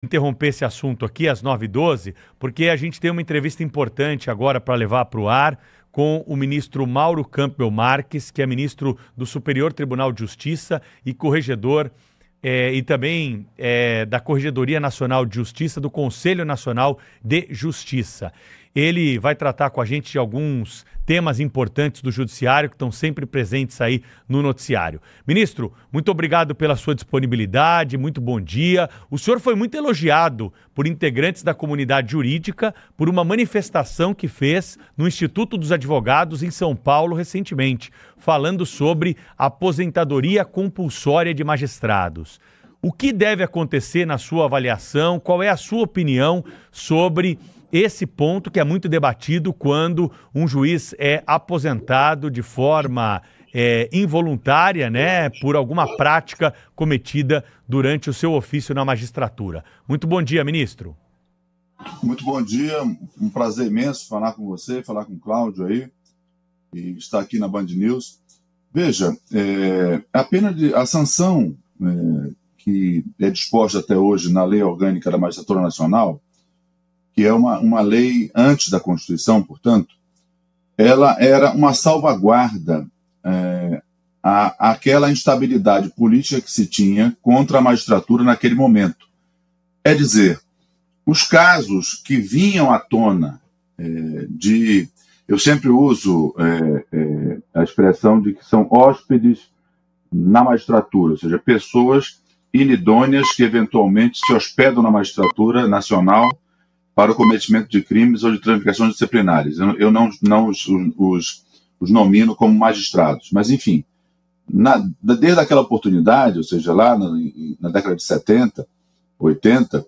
interromper esse assunto aqui às 9h12, porque a gente tem uma entrevista importante agora para levar para o ar com o ministro Mauro Campbell Marques, que é ministro do Superior Tribunal de Justiça e corregedor e também da Corregedoria Nacional de Justiça, do Conselho Nacional de Justiça. Ele vai tratar com a gente de alguns temas importantes do Judiciário que estão sempre presentes aí no noticiário. Ministro, muito obrigado pela sua disponibilidade, muito bom dia. O senhor foi muito elogiado por integrantes da comunidade jurídica por uma manifestação que fez no Instituto dos Advogados em São Paulo recentemente, falando sobre a aposentadoria compulsória de magistrados. O que deve acontecer na sua avaliação? Qual é a sua opinião sobre esse ponto que é muito debatido quando um juiz é aposentado de forma involuntária, né, por alguma prática cometida durante o seu ofício na magistratura? Muito bom dia, ministro. Muito bom dia, um prazer imenso falar com você, falar com o Cláudio aí, e estar aqui na Band News. Veja, a sanção que é disposta até hoje na Lei Orgânica da Magistratura Nacional, que é uma lei antes da Constituição, portanto, ela era uma salvaguarda àquela instabilidade política que se tinha contra a magistratura naquele momento. É dizer, os casos que vinham à tona eu sempre uso a expressão de que são hóspedes na magistratura, ou seja, pessoas inidôneas que eventualmente se hospedam na magistratura nacional para o cometimento de crimes ou de transgressões disciplinares. Eu não os nomino como magistrados, mas, enfim, desde aquela oportunidade, ou seja, lá na década de 70, 80,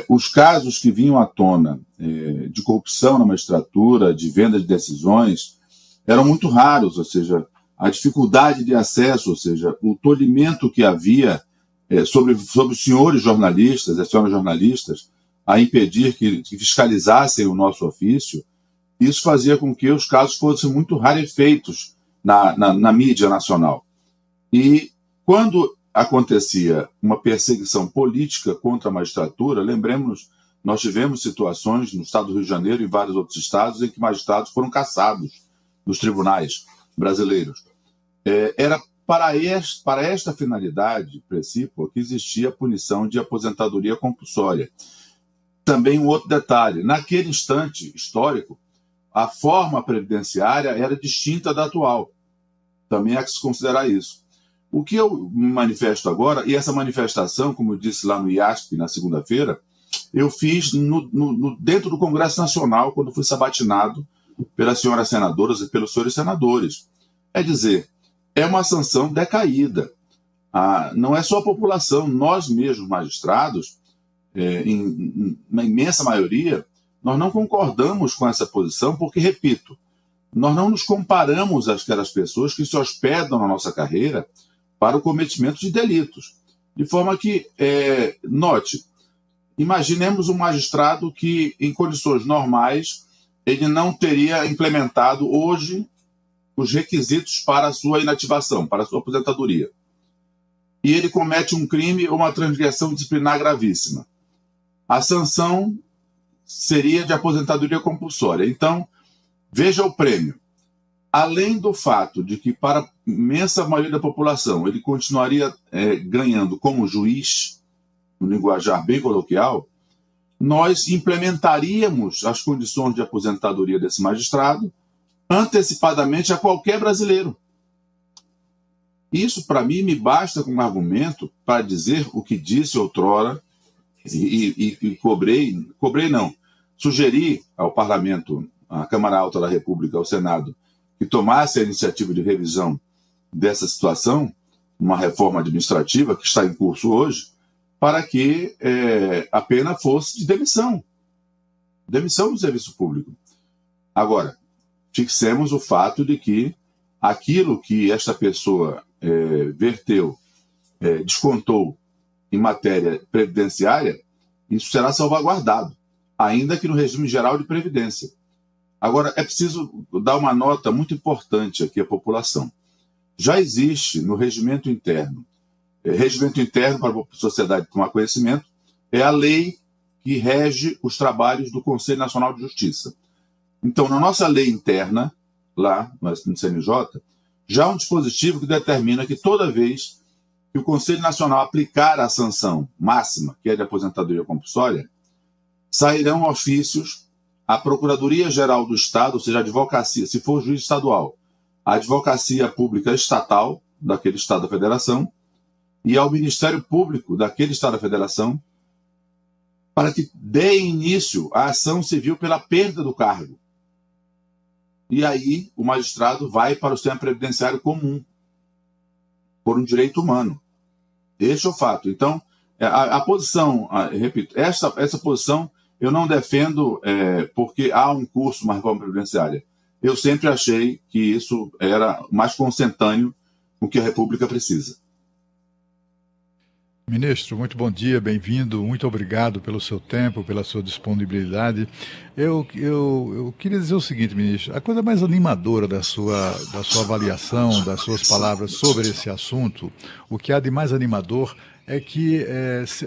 os casos que vinham à tona de corrupção na magistratura, de venda de decisões, eram muito raros, ou seja, a dificuldade de acesso, ou seja, o tolhimento que havia sobre os senhores jornalistas, as senhoras jornalistas, a impedir que fiscalizassem o nosso ofício, isso fazia com que os casos fossem muito rarefeitos na mídia nacional. E quando acontecia uma perseguição política contra a magistratura, lembremos-nos, nós tivemos situações no estado do Rio de Janeiro e em vários outros estados em que magistrados foram cassados nos tribunais brasileiros. Era para esta finalidade, princípio, que existia a punição de aposentadoria compulsória. Também um outro detalhe, naquele instante histórico, a forma previdenciária era distinta da atual. Também há que se considerar isso. O que eu manifesto agora, e essa manifestação, como eu disse lá no IASP na segunda-feira, eu fiz dentro do Congresso Nacional, quando fui sabatinado pelas senhoras senadoras e pelos senhores senadores. É dizer, é uma sanção decaída. Não é só a população, nós mesmos, magistrados, na imensa maioria, nós não concordamos com essa posição porque, repito, nós não nos comparamos àquelas pessoas que se hospedam na nossa carreira para o cometimento de delitos. De forma que, note, imaginemos um magistrado que, em condições normais, ele não teria implementado hoje os requisitos para a sua inativação, para a sua aposentadoria. E ele comete um crime ou uma transgressão disciplinar gravíssima. A sanção seria de aposentadoria compulsória. Então, veja o prêmio. Além do fato de que, para a imensa maioria da população, ele continuaria ganhando como juiz, no linguajar bem coloquial, nós implementaríamos as condições de aposentadoria desse magistrado antecipadamente a qualquer brasileiro. Isso, para mim, me basta como argumento para dizer o que disse outrora e sugeri ao Parlamento, à Câmara Alta da República, ao Senado, que tomasse a iniciativa de revisão dessa situação, uma reforma administrativa que está em curso hoje, para que a pena fosse de demissão do serviço público. Agora, fixemos o fato de que aquilo que esta pessoa descontou em matéria previdenciária, isso será salvaguardado, ainda que no regime geral de previdência. Agora, é preciso dar uma nota muito importante aqui à população. Já existe no regimento interno para a sociedade tomar conhecimento, é a lei que rege os trabalhos do Conselho Nacional de Justiça. Então, na nossa lei interna, lá no CNJ, já há um dispositivo que determina que toda vez que o Conselho Nacional aplicar a sanção máxima, que é de aposentadoria compulsória, sairão ofícios à Procuradoria-Geral do Estado, ou seja, a advocacia, se for juiz estadual, a advocacia pública estatal daquele Estado da Federação e ao Ministério Público daquele Estado da Federação, para que dê início à ação civil pela perda do cargo. E aí o magistrado vai para o sistema previdenciário comum, por um direito humano. Este é o fato. Então, a posição, repito, essa posição eu não defendo porque há um curso, uma reforma previdenciária. Eu sempre achei que isso era mais consentâneo com o que a República precisa. Ministro, muito bom dia, bem-vindo, muito obrigado pelo seu tempo, pela sua disponibilidade. Eu queria dizer o seguinte, ministro, a coisa mais animadora da sua avaliação, das suas palavras sobre esse assunto, o que há de mais animador é que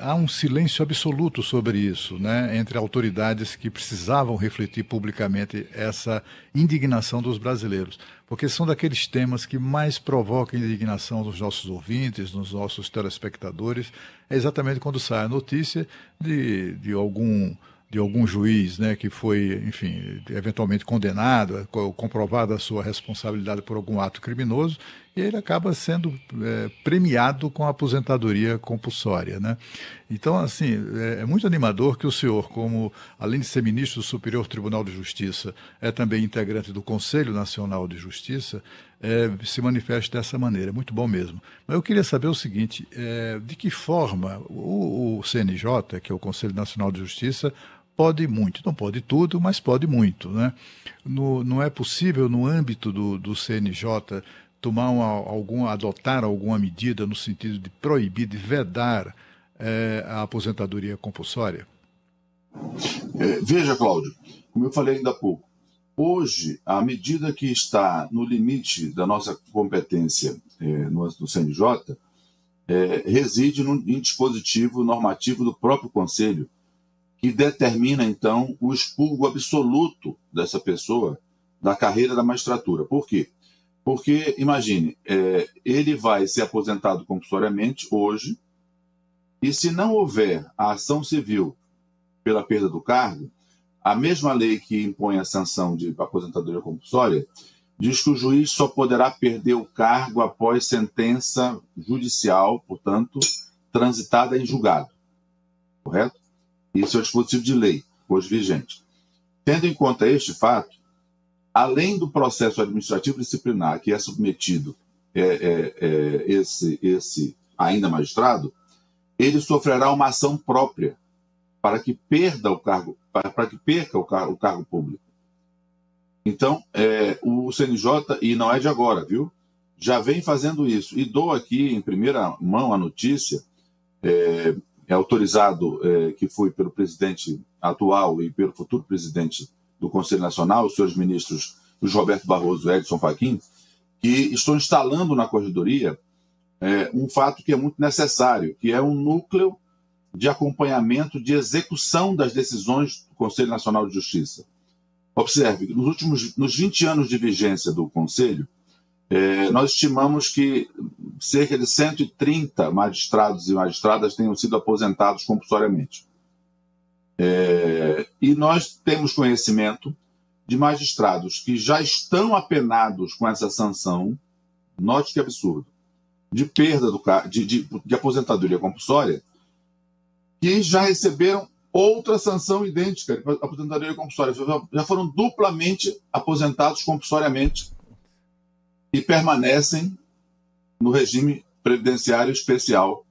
há um silêncio absoluto sobre isso, né, entre autoridades que precisavam refletir publicamente essa indignação dos brasileiros, porque são daqueles temas que mais provocam indignação dos nossos ouvintes, dos nossos telespectadores, é exatamente quando sai a notícia de algum juiz, né, que foi, enfim, eventualmente condenado, comprovada a sua responsabilidade por algum ato criminoso, e ele acaba sendo premiado com a aposentadoria compulsória, né? Então, assim, é muito animador que o senhor, como, além de ser ministro do Superior Tribunal de Justiça, é também integrante do Conselho Nacional de Justiça, se manifeste dessa maneira. É muito bom mesmo. Mas eu queria saber o seguinte, de que forma o CNJ, que é o Conselho Nacional de Justiça, pode muito, não pode tudo, mas pode muito, né? Não é possível, no âmbito do CNJ, adotar alguma medida no sentido de proibir, de vedar a aposentadoria compulsória? Veja, Cláudio, como eu falei ainda há pouco, hoje, a medida que está no limite da nossa competência no CNJ reside em dispositivo normativo do próprio Conselho, que determina, então, o expurgo absoluto dessa pessoa da carreira da magistratura. Por quê? Porque, imagine, ele vai ser aposentado compulsoriamente hoje, e se não houver a ação civil pela perda do cargo, a mesma lei que impõe a sanção de aposentadoria compulsória diz que o juiz só poderá perder o cargo após sentença judicial, portanto, transitada em julgado. Correto? Isso é o dispositivo de lei, hoje vigente. Tendo em conta este fato, além do processo administrativo disciplinar que é submetido esse ainda magistrado, ele sofrerá uma ação própria para que perda o cargo, para que perca o cargo público. Então, o CNJ, e não é de agora, viu? Já vem fazendo isso. E dou aqui em primeira mão a notícia, autorizado que foi pelo presidente atual e pelo futuro presidente do Conselho Nacional, os senhores ministros Luiz Roberto Barroso e Edson Fachin, que estão instalando na Corregedoria um fato que é muito necessário, que é um núcleo de acompanhamento de execução das decisões do Conselho Nacional de Justiça. Observe, nos 20 anos de vigência do Conselho, nós estimamos que cerca de 130 magistrados e magistradas tenham sido aposentados compulsoriamente. E nós temos conhecimento de magistrados que já estão apenados com essa sanção, note que absurdo, de perda de aposentadoria compulsória, que já receberam outra sanção idêntica de aposentadoria compulsória, já foram duplamente aposentados compulsoriamente e permanecem no regime previdenciário especial,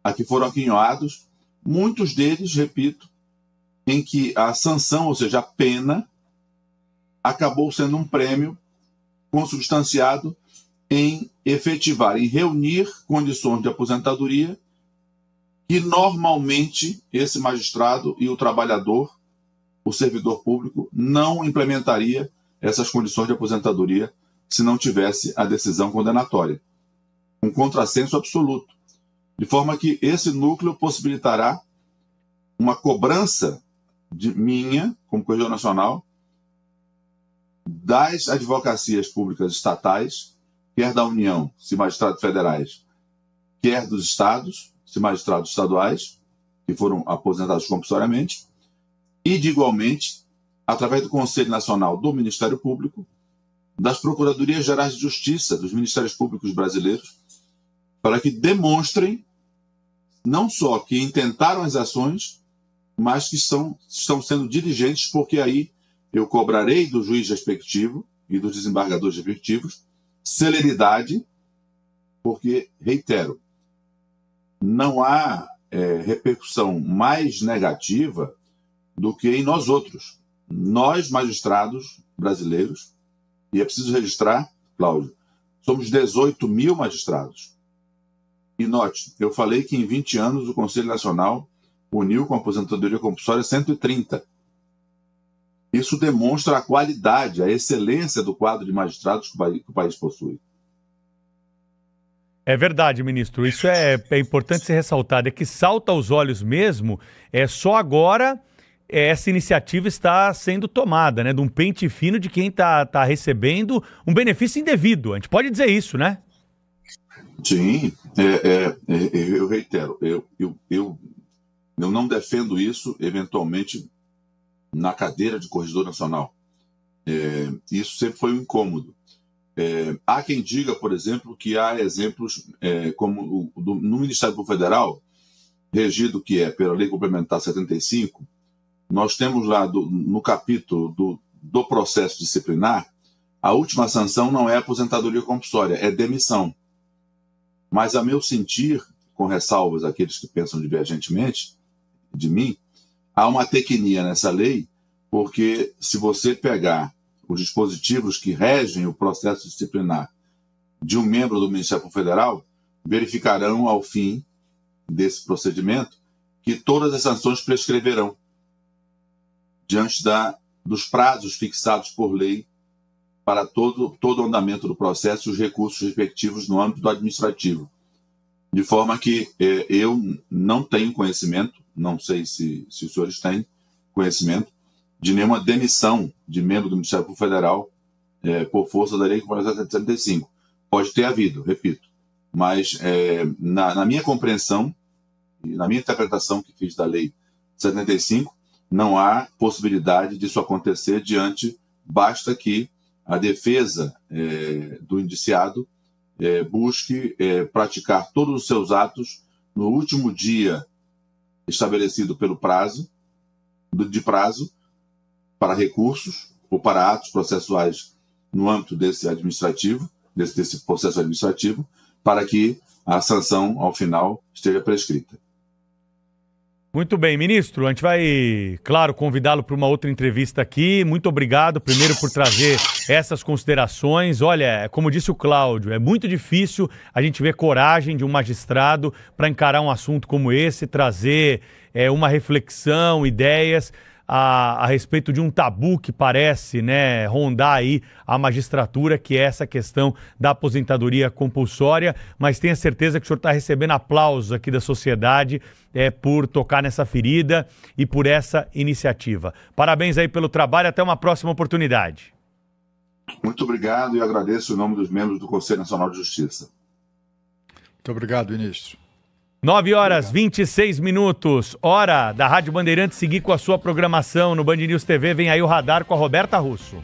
a que foram aquinhoados, muitos deles, repito, em que a sanção, ou seja, a pena, acabou sendo um prêmio consubstanciado em efetivar, em reunir condições de aposentadoria que normalmente esse magistrado e o trabalhador, o servidor público, não implementaria essas condições de aposentadoria se não tivesse a decisão condenatória. Um contrassenso absoluto. de forma que esse núcleo possibilitará uma cobrança minha, como Corregedor Nacional, das advocacias públicas estatais, quer da União, se magistrados federais, quer dos estados, se magistrados estaduais, que foram aposentados compulsoriamente, e, de igualmente, através do Conselho Nacional do Ministério Público, das Procuradorias Gerais de Justiça, dos Ministérios Públicos brasileiros, para que demonstrem não só que intentaram as ações, mas que estão sendo diligentes, porque aí eu cobrarei do juiz respectivo e dos desembargadores respectivos celeridade, porque, reitero, não há repercussão mais negativa do que em nós outros. Nós, magistrados brasileiros, e é preciso registrar, Cláudio, somos 18 mil magistrados. E note, eu falei que em 20 anos o Conselho Nacional uniu com a aposentadoria compulsória 130. Isso demonstra a qualidade, a excelência do quadro de magistrados que o país possui. É verdade, ministro. Isso é importante ser ressaltado. É que salta aos olhos mesmo, só agora essa iniciativa está sendo tomada, né? De um pente fino de quem está recebendo um benefício indevido. A gente pode dizer isso, né? Sim, eu reitero, eu não defendo isso, eventualmente, na cadeira de Corregedor Nacional. Isso sempre foi um incômodo. Há quem diga, por exemplo, que há exemplos como no Ministério Público Federal, regido que é pela Lei Complementar 75, nós temos lá no capítulo do processo disciplinar, a última sanção não é aposentadoria compulsória, é demissão. Mas, a meu sentir, com ressalvas àqueles que pensam divergentemente de mim, há uma tecnia nessa lei, porque se você pegar os dispositivos que regem o processo disciplinar de um membro do Ministério Público Federal, verificarão, ao fim desse procedimento, que todas as sanções prescreverão diante dos prazos fixados por lei para todo o andamento do processo e os recursos respectivos no âmbito do administrativo. De forma que eu não tenho conhecimento, não sei se os senhores têm conhecimento, de nenhuma demissão de membro do Ministério Público Federal por força da Lei Complementar 75. Pode ter havido, repito, mas na minha compreensão e na minha interpretação que fiz da Lei 75, não há possibilidade disso acontecer basta que a defesa do indiciado busque praticar todos os seus atos no último dia estabelecido pelo prazo para recursos ou para atos processuais no âmbito desse administrativo, desse processo administrativo, para que a sanção, ao final, esteja prescrita. Muito bem, ministro, a gente vai, claro, convidá-lo para uma outra entrevista aqui. Muito obrigado, primeiro, por trazer essas considerações. Olha, como disse o Cláudio, é muito difícil a gente ver coragem de um magistrado para encarar um assunto como esse, trazer uma reflexão, ideias a respeito de um tabu que parece, né, rondar aí a magistratura, que é essa questão da aposentadoria compulsória, mas tenha certeza que o senhor está recebendo aplausos aqui da sociedade por tocar nessa ferida e por essa iniciativa. Parabéns aí pelo trabalho, até uma próxima oportunidade. Muito obrigado e agradeço em nome dos membros do Conselho Nacional de Justiça. Muito obrigado, ministro. 9h26, hora da Rádio Bandeirantes seguir com a sua programação no Band News TV. Vem aí o Radar com a Roberta Russo.